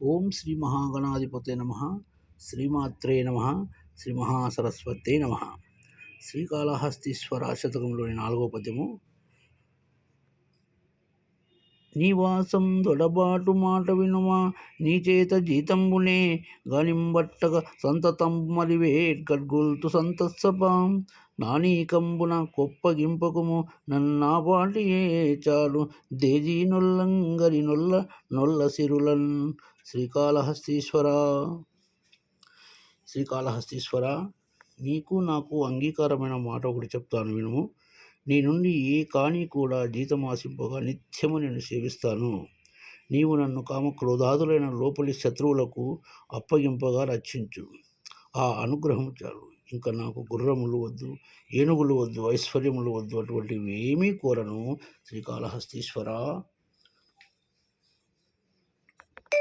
ఓం శ్రీ మహాగణాధిపతే నమ. శ్రీమాత్రే నమ. శ్రీ మహాసరస్వతే నమ. శ్రీకాళహస్తీశ్వర శతకంలోని 4వ పద్యము. నీవాసం దొడబాటు మాట వినుమా, నీ చేత జీతంబునే గనింబట్టగ సంతతంబలివేట్ గడ్గుల్తు సంతత్సపాం. నానీకంబున కొప్పగింపకుము నన్నాపాటియే చాలు, దేజీ నొల్లంగరి నొల్ల నొల్ల సిరులన్. శ్రీకాళహస్తీశ్వర, నీకు నాకు అంగీకారమైన మాట ఒకటి చెప్తాను వినుము. నీ నుండి ఏ కాని కూడా జీతమాసింపగా నిత్యము నేను సేవిస్తాను. నీవు నన్ను కామక్రోధాదులైన లోపలి శత్రువులకు అప్పగింపగా రక్షించు. ఆ అనుగ్రహం చాలు. ఇంకా నాకు గుర్రములు వద్దు, ఏనుగులు వద్దు, ఐశ్వర్యములు వద్దు, అటువంటివి ఏమీ కోరను. శ్రీకాళహస్తీశ్వర.